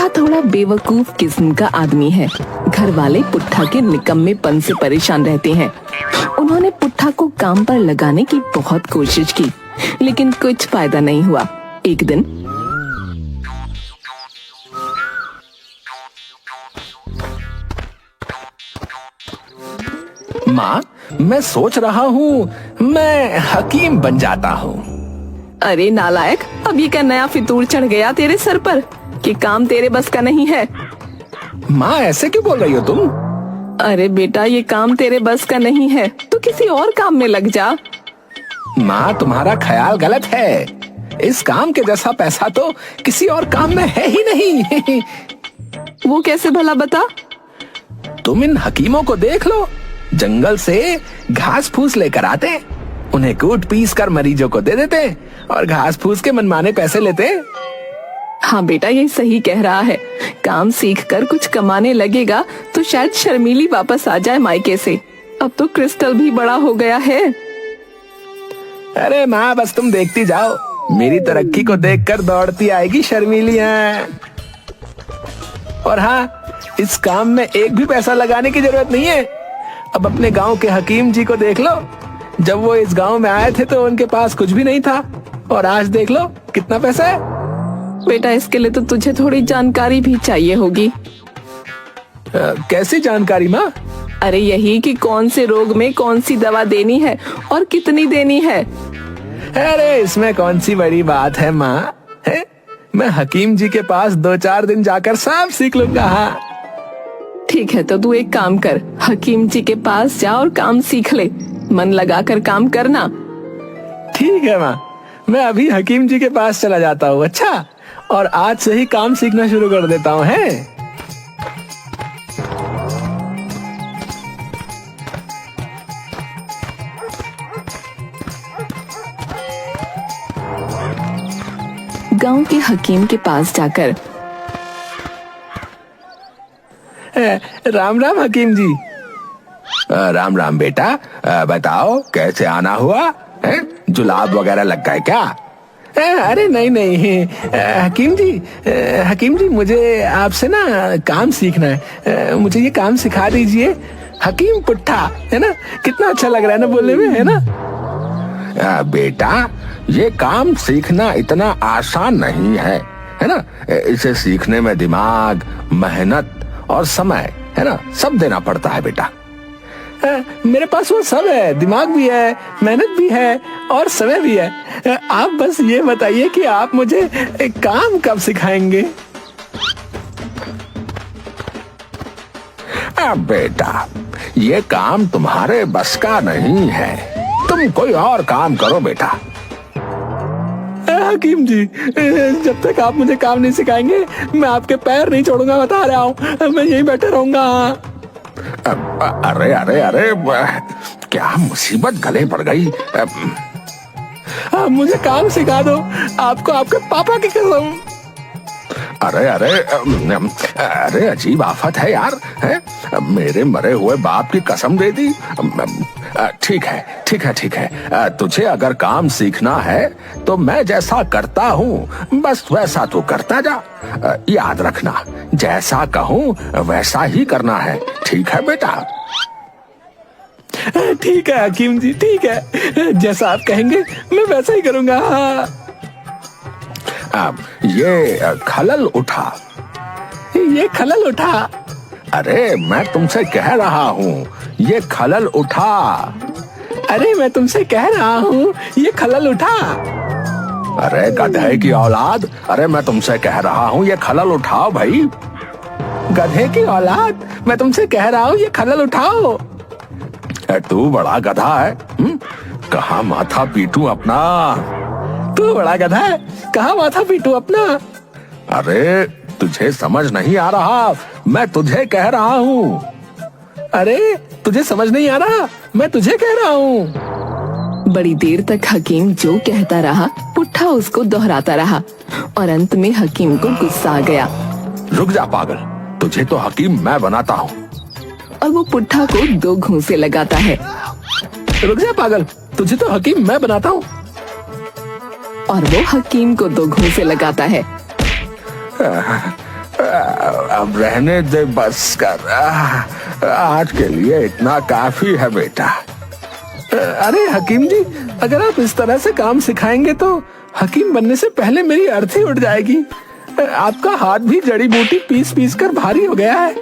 पुट्ठा थोड़ा बेवकूफ किस्म का आदमी है। घर वाले पुट्ठा के निकम्मेपन से परेशान रहते हैं। उन्होंने पुट्ठा को काम पर लगाने की बहुत कोशिश की, लेकिन कुछ फायदा नहीं हुआ। एक दिन माँ, मैं सोच रहा हूँ मैं हकीम बन जाता हूँ। अरे नालायक, अब ये क्या नया फितूर चढ़ गया तेरे सर पर कि काम तेरे बस का नहीं है। माँ, ऐसे क्यों बोल रही हो तुम? अरे बेटा, ये काम तेरे बस का नहीं है, तू किसी और काम में लग जा। माँ, तुम्हारा ख्याल गलत है। इस काम के जैसा पैसा तो किसी और काम में है ही नहीं। वो कैसे भला, बता। तुम इन हकीमों को देख लो, जंगल से घास फूस लेकर आते, उन्हें कूट पीस कर मरीजों को दे देते और घास फूस के मनमाने पैसे लेते। हाँ बेटा, ये सही कह रहा है। काम सीख कर कुछ कमाने लगेगा तो शायद शर्मीली वापस आ जाए मायके से। अब तो क्रिस्टल भी बड़ा हो गया है। अरे माँ, बस तुम देखती जाओ, मेरी तरक्की को देखकर दौड़ती आएगी शर्मीलियां। और हाँ, इस काम में एक भी पैसा लगाने की जरूरत नहीं है। अब अपने गांव के हकीम जी को देख लो, जब वो इस गांव में आए थे तो उनके पास कुछ भी नहीं था, और आज देख लो कितना पैसा है। बेटा, इसके लिए तो तुझे थोड़ी जानकारी भी चाहिए होगी। कैसी जानकारी माँ? अरे यही कि कौन से रोग में कौन सी दवा देनी है और कितनी देनी है। अरे इसमें कौन सी बड़ी बात है माँ, है? मैं हकीम जी के पास 2-4 दिन जाकर सब सीख लूंगा। हाँ ठीक है, तो तू एक काम कर, हकीम जी के पास जा और काम सीख ले। मन लगाकर काम करना। ठीक है माँ, मैं अभी हकीम जी के पास चला जाता हूँ। अच्छा, और आज से ही काम सीखना शुरू कर देता हूँ। है गांव के हकीम के पास जाकर, राम राम हकीम जी। राम राम बेटा, बताओ कैसे आना हुआ है? जुलाब वगैरह लग गए क्या? अरे नहीं नहीं हकीम जी मुझे आपसे ना काम सीखना है। मुझे ये काम सिखा दीजिए। हकीम पुट्ठा, है ना? कितना अच्छा लग रहा है ना बोलने में, है ना? बेटा, ये काम सीखना इतना आसान नहीं है ना? इसे सीखने में दिमाग, मेहनत और समय, है ना, सब देना पड़ता है बेटा। मेरे पास वो सब है, दिमाग भी है, मेहनत भी है और समय भी है। आप बस ये बताइए कि आप मुझे काम कब सिखाएंगे? बेटा, ये काम तुम्हारे बस का नहीं है, तुम कोई और काम करो बेटा। हकीम जी, जब तक आप मुझे काम नहीं सिखाएंगे मैं आपके पैर नहीं छोड़ूंगा, बता रहा हूँ। मैं यहीं बैठा रहूंगा। अरे अरे अरे, क्या मुसीबत गले पड़ गई। मुझे काम सिखा दो, आपको आपके पापा की कसम। अरे अरे अरे, अजीब आफत है यार, है? मेरे मरे हुए बाप की कसम दे दी। ठीक है ठीक है ठीक है, तुझे अगर काम सीखना है तो मैं जैसा करता हूँ बस वैसा तू करता जा। याद रखना, जैसा कहूँ वैसा ही करना है, ठीक है बेटा? ठीक है हकीम जी, ठीक है, जैसा आप कहेंगे मैं वैसा ही करूँगा। ये खलल उठा, ये खलल उठा। अरे मैं तुमसे कह रहा हूँ ये खलल उठा। अरे मैं तुमसे कह रहा हूँ ये खलल उठा। अरे गधे की औलाद, अरे मैं तुमसे कह रहा हूँ ये खलल उठाओ भाई। गधे की औलाद, मैं तुमसे कह रहा हूँ ये खलल उठाओ। तू बड़ा गधा है, कहाँ माथा पीटू अपना? तू बड़ा गधा है, कहाँ माथा पीटू अपना? अरे तुझे समझ नहीं आ रहा, मैं तुझे कह रहा हूँ। अरे तुझे समझ नहीं आ रहा, मैं तुझे कह रहा हूँ। बड़ी देर तक हकीम जो कहता रहा, पुट्ठा उसको दोहराता रहा और अंत में हकीम को गुस्सा आ गया। रुक जा पागल, तुझे तो हकीम मैं बनाता हूँ। और वो पुट्ठा को 2 घूंसे लगाता है। रुक जा पागल, तुझे तो हकीम मैं बनाता हूँ। और वो हकीम को 2 घूंसे लगाता है। अब रहने दे बस कर। आज के लिए इतना काफी है बेटा। अरे हकीम जी, अगर आप इस तरह से काम सिखाएंगे तो हकीम बनने से पहले मेरी अर्थी उठ जाएगी। आपका हाथ भी जड़ी बूटी पीस पीस कर भारी हो गया है।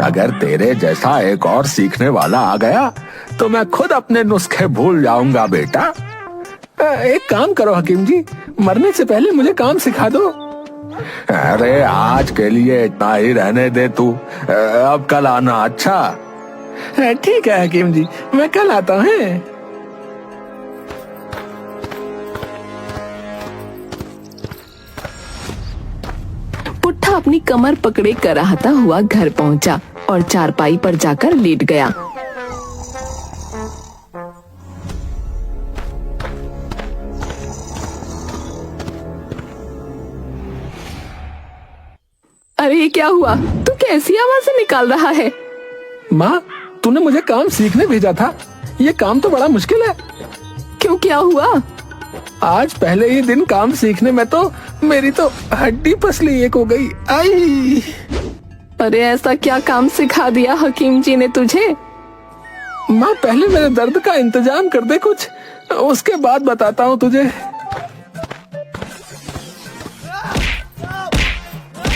अगर तेरे जैसा एक और सीखने वाला आ गया तो मैं खुद अपने नुस्खे भूल जाऊंगा बेटा। एक काम करो हकीम जी, मरने से पहले मुझे काम सिखा दो। अरे आज के लिए इतना ही रहने दे तू, अब कल आना। अच्छा ठीक है हकीम जी, मैं कल आता हूँ। पुट्ठा अपनी कमर पकड़े कराहता हुआ घर पहुंचा और चारपाई पर जाकर लेट गया। अरे ये क्या हुआ? तू कैसी आवाज़ें निकाल रहा है? माँ, तूने मुझे काम सीखने भेजा था। ये काम तो बड़ा मुश्किल है। क्यों, क्या हुआ? आज पहले ही दिन काम सीखने में तो मेरी तो हड्डी पसली एक हो गई। आई! अरे ऐसा क्या काम सिखा दिया हकीम जी ने तुझे? माँ, पहले मेरे दर्द का इंतजाम कर दे कुछ, उसके बाद बताता हूँ तुझे।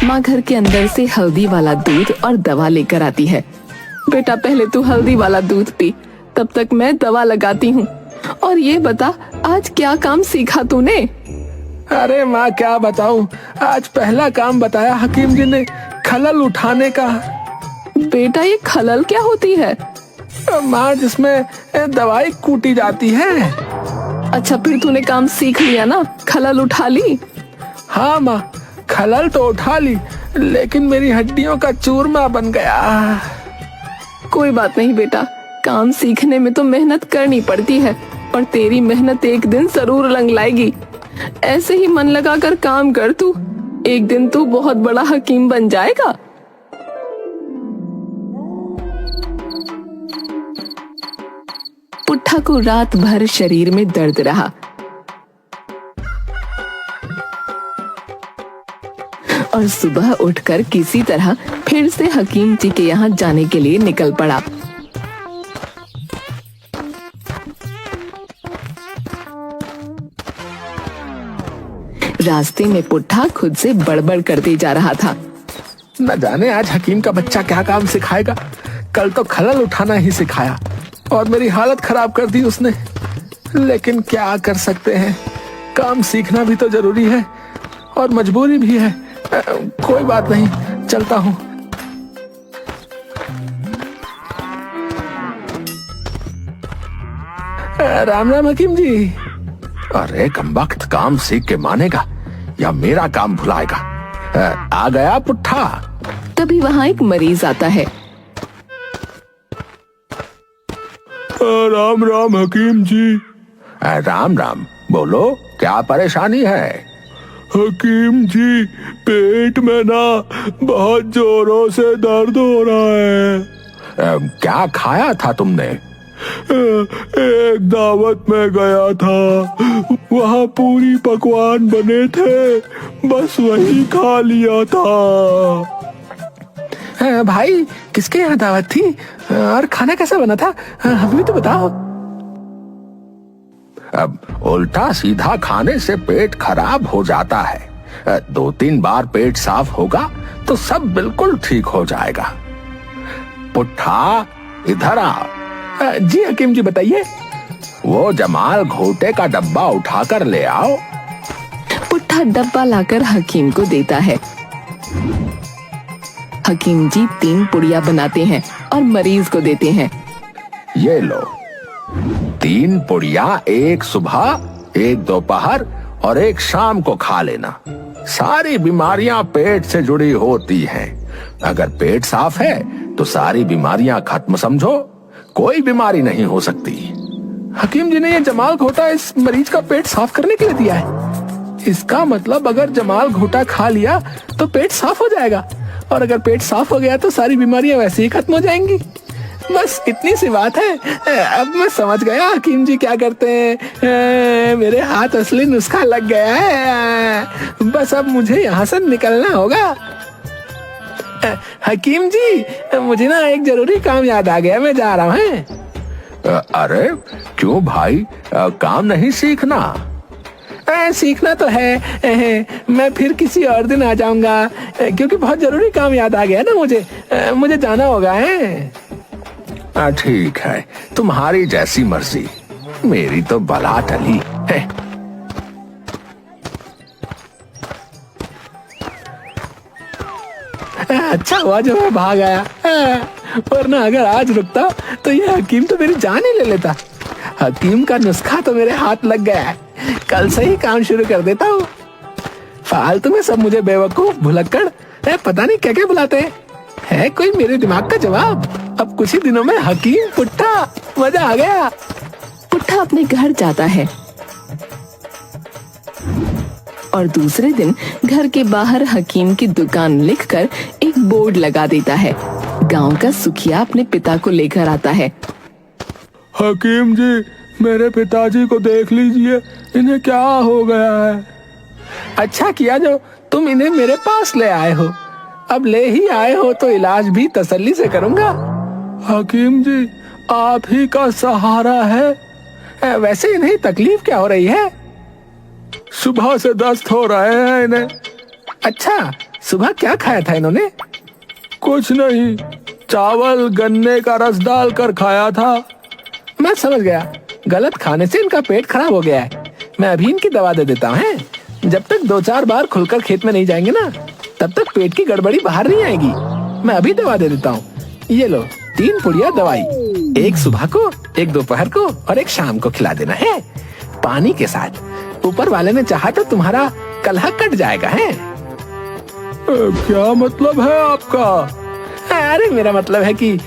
माँ घर के अंदर से हल्दी वाला दूध और दवा लेकर आती है। बेटा पहले तू हल्दी वाला दूध पी, तब तक मैं दवा लगाती हूँ। और ये बता, आज क्या काम सीखा तूने? अरे माँ, क्या बताऊँ, आज पहला काम बताया हकीम जी ने, खलल उठाने का। बेटा ये खलल क्या होती है? माँ, जिसमें दवाई कूटी जाती है। अच्छा फिर तूने काम सीख लिया ना, खलल उठा ली? हाँ माँ, खलल तो उठा ली, लेकिन मेरी हड्डियों का चूरमा बन गया। कोई बात नहीं बेटा, काम सीखने में तो मेहनत करनी पड़ती है, पर तेरी मेहनत एक दिन जरूर रंग लाएगी। ऐसे ही मन लगा कर काम कर तू, एक दिन तू बहुत बड़ा हकीम बन जाएगा। पुट्ठा को रात भर शरीर में दर्द रहा और सुबह उठकर किसी तरह फिर से हकीम जी के यहाँ जाने के लिए निकल पड़ा। रास्ते में पुट्ठा खुद से बड़बड़ करते जा रहा था। न जाने आज हकीम का बच्चा क्या काम सिखाएगा। कल तो खलल उठाना ही सिखाया और मेरी हालत खराब कर दी उसने। लेकिन क्या कर सकते हैं, काम सीखना भी तो जरूरी है और मजबूरी भी है। कोई बात नहीं, चलता हूँ। राम राम हकीम जी। अरे कमबख्त, काम सीख के मानेगा या मेरा काम भुलाएगा। आ गया पुट्ठा। तभी वहाँ एक मरीज आता है। राम राम हकीम जी। राम राम, बोलो क्या परेशानी है? हकीम जी, पेट में ना बहुत जोरों से दर्द हो रहा है। क्या खाया था तुमने? एक दावत में गया था, वहाँ पूरी पकवान बने थे, बस वही खा लिया था। भाई, किसके यहाँ दावत थी और खाना कैसा बना था, हमें भी तो बताओ। अब उल्टा सीधा खाने से पेट खराब हो जाता है। 2-3 बार पेट साफ होगा तो सब बिल्कुल ठीक हो जाएगा। पुट्ठा, इधर आ। जी हकीम जी, बताइए। वो जमाल घोटे का डब्बा उठाकर ले आओ। पुट्ठा डब्बा लाकर हकीम को देता है। हकीम जी 3 पुड़िया बनाते हैं और मरीज को देते हैं। ये लो, 3 पुड़िया, एक सुबह, एक दोपहर और एक शाम को खा लेना। सारी बीमारियां पेट से जुड़ी होती हैं। अगर पेट साफ है तो सारी बीमारियां खत्म समझो, कोई बीमारी नहीं हो सकती। हकीम जी ने ये जमाल घोटा इस मरीज का पेट साफ करने के लिए दिया है। इसका मतलब अगर जमाल घोटा खा लिया तो पेट साफ हो जाएगा, और अगर पेट साफ हो गया तो सारी बीमारियां वैसे ही खत्म हो जाएंगी। बस इतनी सी बात है। अब मैं समझ गया हकीम जी क्या करते हैं। मेरे हाथ असली नुस्खा लग गया है। बस अब मुझे यहाँ से निकलना होगा। हकीम जी, मुझे ना एक जरूरी काम याद आ गया, मैं जा रहा हूँ। अरे क्यों भाई, काम नहीं सीखना? सीखना तो है, मैं फिर किसी और दिन आ जाऊंगा, क्योंकि बहुत जरूरी काम याद आ गया ना मुझे जाना होगा है। ठीक है, तुम्हारी जैसी मर्जी, मेरी तो बला टली है। अच्छा हुआ जो मैं भाग आया, वरना अगर आज रुकता तो ये हकीम तो मेरी जान ही ले लेता। हकीम का नुस्खा तो मेरे हाथ लग गया है, कल से ही काम शुरू कर देता हूँ। फालतू में सब मुझे बेवकूफ, भुलक्कड़, पता नहीं क्या क्या बुलाते हैं। है कोई मेरे दिमाग का जवाब? अब कुछ ही दिनों में हकीम पुट्ठा, मजा आ गया। पुट्ठा अपने घर जाता है और दूसरे दिन घर के बाहर हकीम की दुकान लिखकर एक बोर्ड लगा देता है। गांव का सुखिया अपने पिता को लेकर आता है। हकीम जी, मेरे पिताजी को देख लीजिए, इन्हें क्या हो गया है। अच्छा किया जो तुम इन्हें मेरे पास ले आए हो। अब ले ही आए हो तो इलाज भी तसल्ली से करूंगा। हकीम जी, आप ही का सहारा है। वैसे इन्हें तकलीफ क्या हो रही है? सुबह से दस्त हो रहे हैं इन्हें। अच्छा, सुबह क्या खाया था इन्होंने? कुछ नहीं, चावल गन्ने का रस डाल कर खाया था। मैं समझ गया, गलत खाने से इनका पेट खराब हो गया है। मैं अभी इनकी दवा दे देता हूँ। जब तक 2-4 बार खुलकर खेत में नहीं जाएंगे ना, तब तक पेट की गड़बड़ी बाहर नहीं आएगी। मैं अभी दवा दे देता हूँ। ये लो 3 पुड़िया दवाई, एक सुबह को, एक दोपहर को और एक शाम को खिला देना है, पानी के साथ। ऊपर वाले ने चाहा तो तुम्हारा कलह कट जाएगा है। क्या मतलब है आपका? अरे मेरा मतलब है कि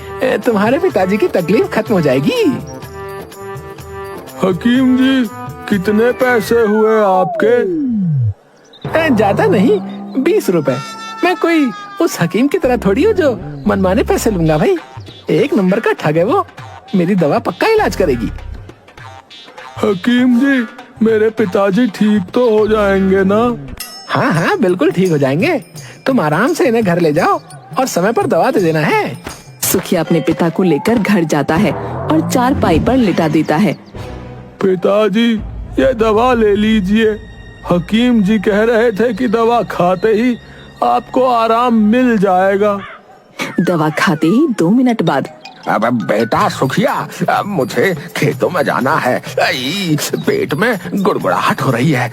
तुम्हारे पिताजी की तकलीफ खत्म हो जाएगी। हकीम जी, कितने पैसे हुए आपके? ज्यादा नहीं, 20 रुपए। मैं कोई उस हकीम की तरह थोड़ी हूँ जो मनमाने पैसे लूंगा भाई। एक नंबर का ठग है वो, मेरी दवा पक्का इलाज करेगी। हकीम जी, मेरे पिताजी ठीक तो हो जाएंगे ना? हाँ हाँ, बिल्कुल ठीक हो जाएंगे। तुम आराम से इन्हें घर ले जाओ और समय पर दवा दे देना है। सुखिया अपने पिता को लेकर घर जाता है और चारपाई पर लिटा देता है। पिताजी, ये दवा ले लीजिए। हकीम जी कह रहे थे कि दवा खाते ही आपको आराम मिल जाएगा। दवा खाते ही 2 मिनट बाद, अब बेटा सुखिया, अब मुझे खेतों में जाना है। पेट में गुड़गुड़ाहट हो रही है।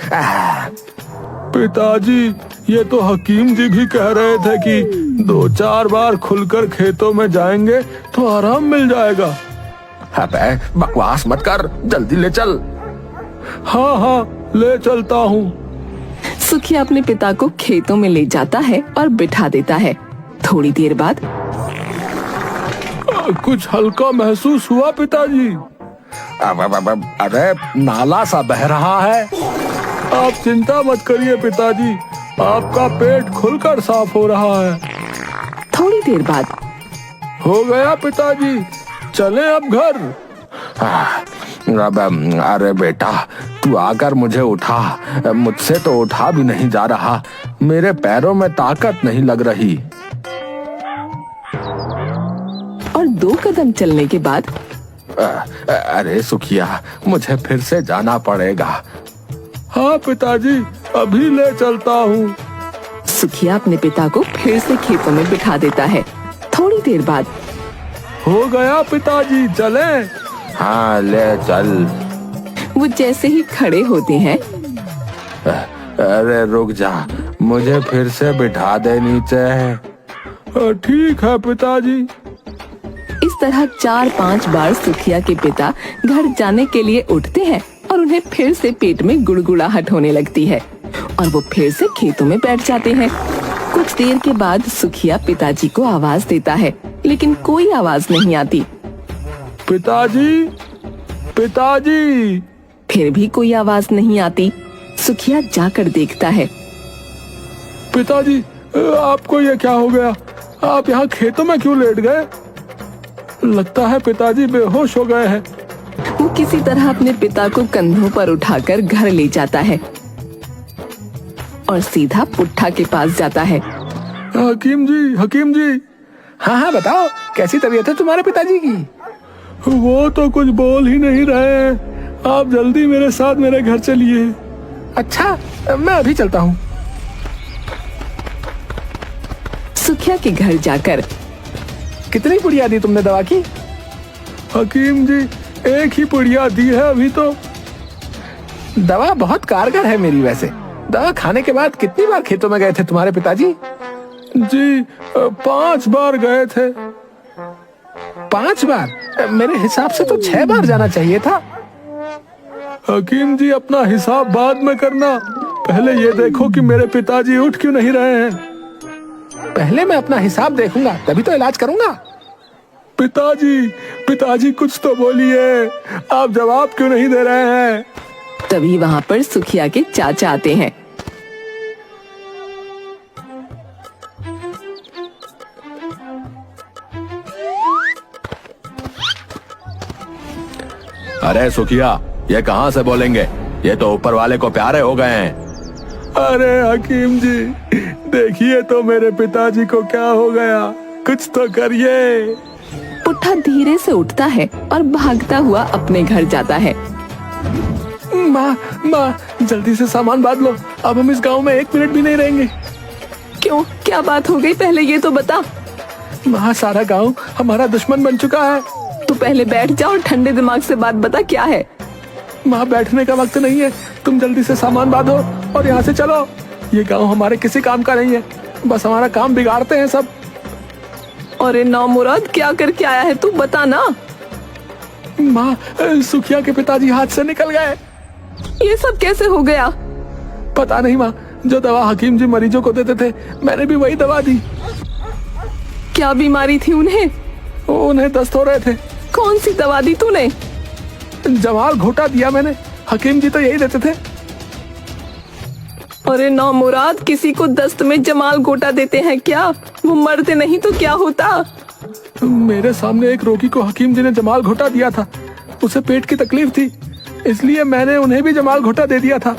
पिताजी, ये तो हकीम जी भी कह रहे थे कि 2-4 बार खुलकर खेतों में जाएंगे तो आराम मिल जाएगा। अबे बकवास मत कर, जल्दी ले चल। हाँ हाँ, ले चलता हूँ। सुखिया अपने पिता को खेतों में ले जाता है और बिठा देता है। थोड़ी देर बाद, कुछ हल्का महसूस हुआ पिताजी? अरे नाला सा बह रहा है। आप चिंता मत करिए पिताजी, आपका पेट खुलकर साफ हो रहा है। थोड़ी देर बाद, हो गया पिताजी, चले अब घर। अरे बेटा, तू आकर मुझे उठा। मुझसे तो उठा भी नहीं जा रहा, मेरे पैरों में ताकत नहीं लग रही। और 2 कदम चलने के बाद, अरे सुखिया, मुझे फिर से जाना पड़ेगा। हाँ पिताजी, अभी ले चलता हूँ। सुखिया अपने पिता को फिर से खेतों में बिठा देता है। थोड़ी देर बाद, हो गया पिताजी, चले? हाँ ले चल। वो जैसे ही खड़े होते हैं, अरे रुक जा, मुझे फिर से बिठा दे नीचे। ठीक है पिताजी। इस तरह 4-5 बार सुखिया के पिता घर जाने के लिए उठते हैं और उन्हें फिर से पेट में गुड़गुड़ाहट होने लगती है और वो फिर से खेतों में बैठ जाते हैं। कुछ देर के बाद सुखिया पिताजी को आवाज देता है, लेकिन कोई आवाज नहीं आती। पिताजी, पिताजी। फिर भी कोई आवाज नहीं आती। सुखिया जाकर देखता है। पिताजी, आपको ये क्या हो गया? आप यहाँ खेतों में क्यों लेट गए? लगता है पिताजी बेहोश हो गए हैं। वो किसी तरह अपने पिता को कंधों पर उठाकर घर ले जाता है और सीधा पुट्ठा के पास जाता है। हकीम जी। हाँ हाँ बताओ, कैसी तबीयत है तुम्हारे पिताजी की? वो तो कुछ बोल ही नहीं रहे हैं। आप जल्दी मेरे साथ मेरे घर चलिए। अच्छा, मैं अभी चलता हूँ। सुखिया के घर जाकर कितनी पुड़िया दी तुमने दवा की? हकीम जी, एक ही पुड़िया दी है अभी तो। दवा बहुत कारगर है मेरी। वैसे दवा खाने के बाद कितनी बार खेतों में गए थे तुम्हारे पिताजी? जी 5 बार गए थे। 5 बार? मेरे हिसाब से तो 6 बार जाना चाहिए था। हकीम जी, अपना हिसाब बाद में करना, पहले ये देखो कि मेरे पिताजी उठ क्यों नहीं रहे हैं। पहले मैं अपना हिसाब देखूंगा, तभी तो इलाज करूंगा। पिताजी कुछ तो बोलिए, आप जवाब क्यों नहीं दे रहे हैं? तभी वहाँ पर सुखिया के चाचा आते हैं। अरे सुखिया, ये कहाँ से बोलेंगे? ये तो ऊपर वाले को प्यारे हो गए हैं। अरे हकीम जी, देखिए तो मेरे पिताजी को क्या हो गया, कुछ तो करिए। पुट्ठा धीरे से उठता है और भागता हुआ अपने घर जाता है। माँ, जल्दी से सामान बांध लो, अब हम इस गांव में 1 मिनट भी नहीं रहेंगे। क्यों, क्या बात हो गई, पहले ये तो बता। माँ, सारा गांव हमारा दुश्मन बन चुका है। तू पहले बैठ जा और ठंडे दिमाग से बात बता, क्या है? माँ, बैठने का वक्त नहीं है, तुम जल्दी से सामान बांधो और यहाँ से चलो। ये गांव हमारे किसी काम का नहीं है, बस हमारा काम बिगाड़ते हैं सब। अरे नामुराद, क्या करके आया है तू, बता ना। माँ, सुखिया के पिताजी हाथ से निकल गए। ये सब कैसे हो गया? पता नहीं माँ, जो दवा हकीम जी मरीजों को देते थे, मैंने भी वही दवा दी। क्या बीमारी थी उन्हें? उन्हें दस्त हो रहे थे। कौन सी दवा दी तूने? जमाल घोटा दिया मैंने, हकीम जी तो यही देते थे। अरे नामुराद, किसी को दस्त में जमाल घोटा देते हैं क्या? वो मरते नहीं तो क्या होता? मेरे सामने एक रोगी को हकीम जी ने जमाल घोटा दिया था। उसे पेट की तकलीफ थी, इसलिए मैंने उन्हें भी जमाल घोटा दे दिया था।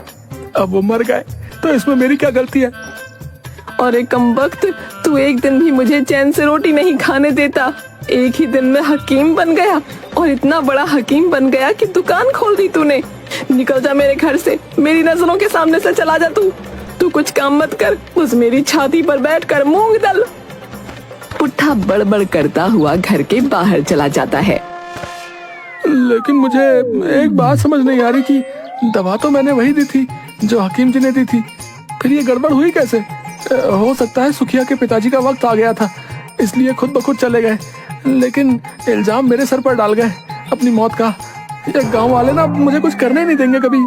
अब वो मर गए, तो इसमें मेरी क्या गलती है? अरे कमबख्त, तू एक दिन भी मुझे चैन से रोटी नहीं खाने देता। एक ही दिन में हकीम बन गया, और इतना बड़ा हकीम बन गया कि दुकान खोल दी तूने। निकल जा मेरे घर से, मेरी नजरों के सामने से चला जा। तू कुछ काम मत कर, बस मेरी छाती पर बैठकर मूंग दल। पुट्ठा बड़बड़ करता हुआ घर के बाहर चला जाता है। लेकिन मुझे एक बात समझ नहीं आ रही कि दवा तो मैंने वही दी थी जो हकीम जी ने दी थी, फिर ये गड़बड़ हुई कैसे? हो सकता है सुखिया के पिताजी का वक्त आ गया था, इसलिए खुद ब खुद चले गए, लेकिन इल्जाम मेरे सर पर डाल गए अपनी मौत का। ये गांव वाले ना मुझे कुछ करने नहीं देंगे कभी।